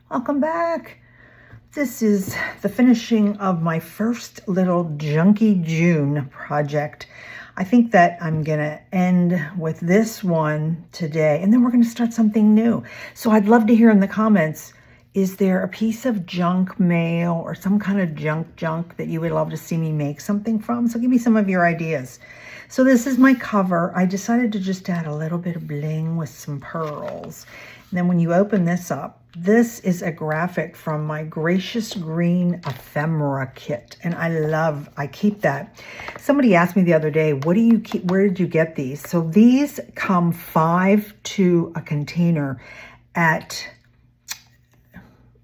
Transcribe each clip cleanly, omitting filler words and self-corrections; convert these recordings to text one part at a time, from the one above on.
Welcome back. This is the finishing of my first little junkyjune project. I think that I'm going to end with this one today, and then we're going to start something new. So I'd love to hear in the comments, is there a piece of junk mail or some kind of junk that you would love to see me make something from? So give me some of your ideas. So this is my cover. I decided to just add a little bit of bling with some pearls. And then when you open this up, this is a graphic from my Gracious Green Ephemera kit. And I keep that. Somebody asked me the other day, what do you keep, where did you get these? So these come 5 to a container at,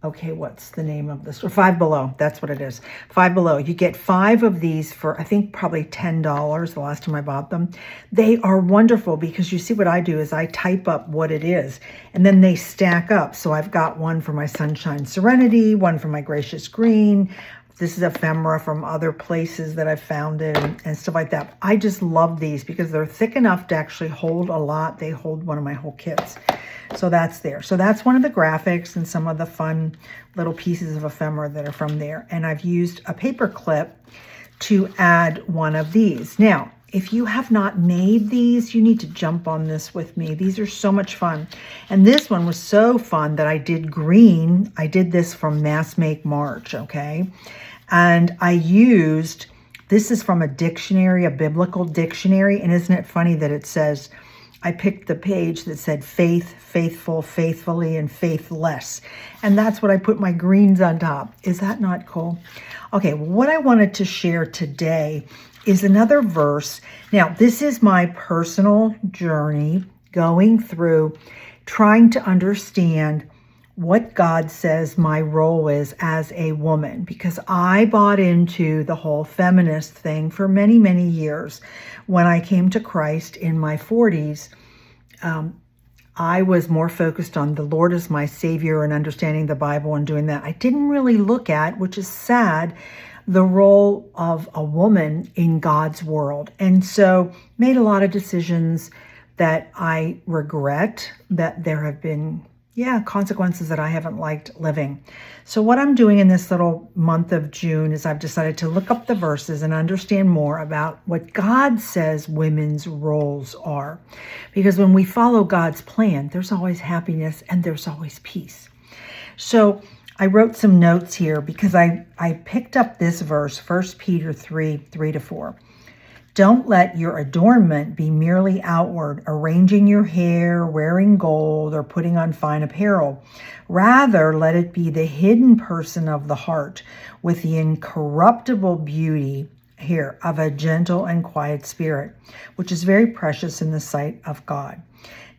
okay, what's the name of this? Or Five Below, that's what it is. Five Below. You get 5 of these for, I think, probably $10 the last time I bought them. They are wonderful because you see what I do is I type up what it is, and then they stack up. So I've got one for my Sunshine Serenity, one for my Gracious Green. This is ephemera from other places that I've found it and stuff like that. I just love these because they're thick enough to actually hold a lot. They hold one of my whole kits. So that's there. So that's one of the graphics and some of the fun little pieces of ephemera that are from there. And I've used a paper clip to add one of these. Now, if you have not made these, you need to jump on this with me. These are so much fun. And this one was so fun that I did green. I did this from Mass Make March, okay? And I used, this is from a dictionary, a biblical dictionary. And isn't it funny that it says, I picked the page that said faith, faithful, faithfully, and faithless. And that's what I put my greens on top. Is that not cool? Okay, what I wanted to share today is another verse. Now, this is my personal journey going through trying to understand what God says my role is as a woman, because I bought into the whole feminist thing for many, many years. When I came to Christ in my 40s, I was more focused on the Lord as my Savior and understanding the Bible and doing that. I didn't really look at, which is sad, the role of a woman in God's world. And so made a lot of decisions that I regret, that there have been consequences that I haven't liked living. So what I'm doing in this little month of June is I've decided to look up the verses and understand more about what God says women's roles are. Because when we follow God's plan, there's always happiness and there's always peace. So I wrote some notes here because I picked up this verse, 1 Peter 3:3-4. Don't let your adornment be merely outward, arranging your hair, wearing gold, or putting on fine apparel. Rather, let it be the hidden person of the heart with the incorruptible beauty here of a gentle and quiet spirit, which is very precious in the sight of God.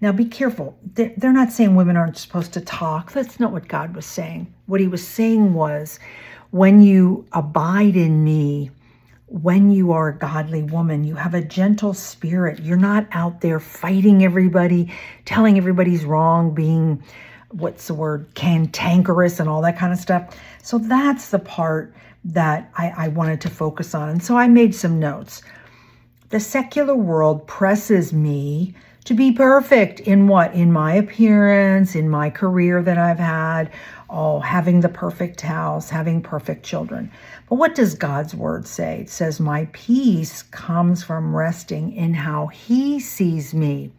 Now, be careful. They're not saying women aren't supposed to talk. That's not what God was saying. What he was saying was, when you abide in me, when you are a godly woman, you have a gentle spirit. You're not out there fighting everybody, telling everybody's wrong, being, cantankerous and all that kind of stuff. So that's the part that I wanted to focus on. And so I made some notes. The secular world presses me to be perfect in what? In my appearance, in my career that I've had, having the perfect house, having perfect children. But what does God's word say? It says, my peace comes from resting in how he sees me.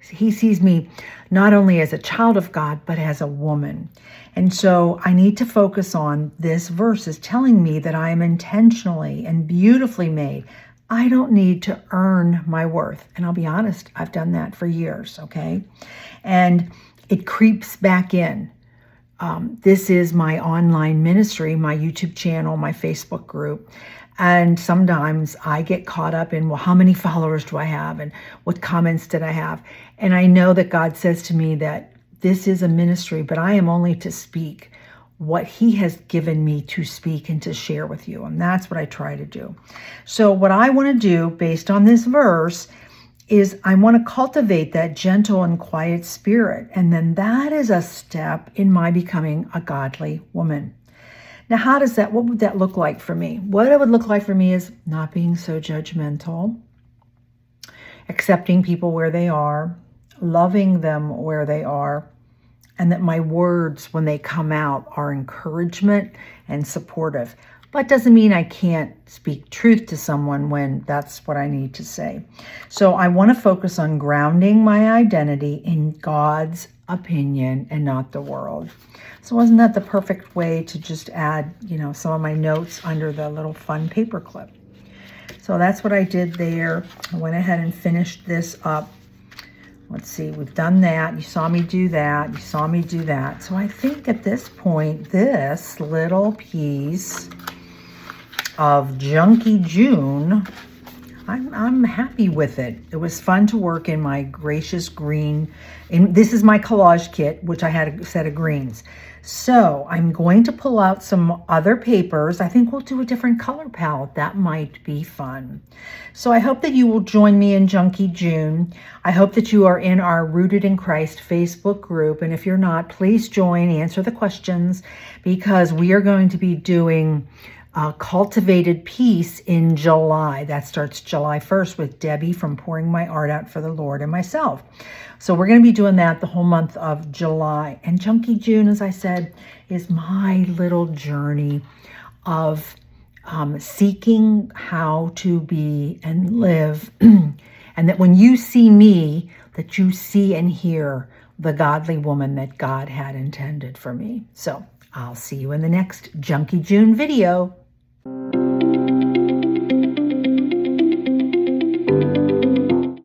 He sees me not only as a child of God, but as a woman. And so I need to focus on this verse is telling me that I am intentionally and beautifully made. I don't need to earn my worth. And I'll be honest, I've done that for years, okay? And it creeps back in. This is my online ministry, my YouTube channel, my Facebook group. And sometimes I get caught up in, well, how many followers do I have? And what comments did I have? And I know that God says to me that this is a ministry, but I am only to speak what he has given me to speak and to share with you. And that's what I try to do. So what I want to do based on this verse is I want to cultivate that gentle and quiet spirit. And then that is a step in my becoming a godly woman. Now, what would that look like for me? What it would look like for me is not being so judgmental, accepting people where they are, loving them where they are, and that my words, when they come out, are encouragement and supportive. But doesn't mean I can't speak truth to someone when that's what I need to say. So I want to focus on grounding my identity in God's opinion and not the world. So wasn't that the perfect way to just add, some of my notes under the little fun paper clip? So that's what I did there. I went ahead and finished this up. Let's see, we've done that. You saw me do that. You saw me do that. So I think at this point, this little piece of Junky June, I'm happy with it. It was fun to work in my gracious green. And this is my collage kit, which I had a set of greens. So I'm going to pull out some other papers. I think we'll do a different color palette. That might be fun. So I hope that you will join me in Junky June. I hope that you are in our Rooted in Christ Facebook group. And if you're not, please join, answer the questions, because we are going to be doing Cultivated Peace in July. That starts July 1st with Debbie from Pouring My Art Out for the Lord and myself. So we're going to be doing that the whole month of July. And Junky June, as I said, is my little journey of seeking how to be and live. And that when you see me, that you see and hear the godly woman that God had intended for me. So I'll see you in the next Junky June video.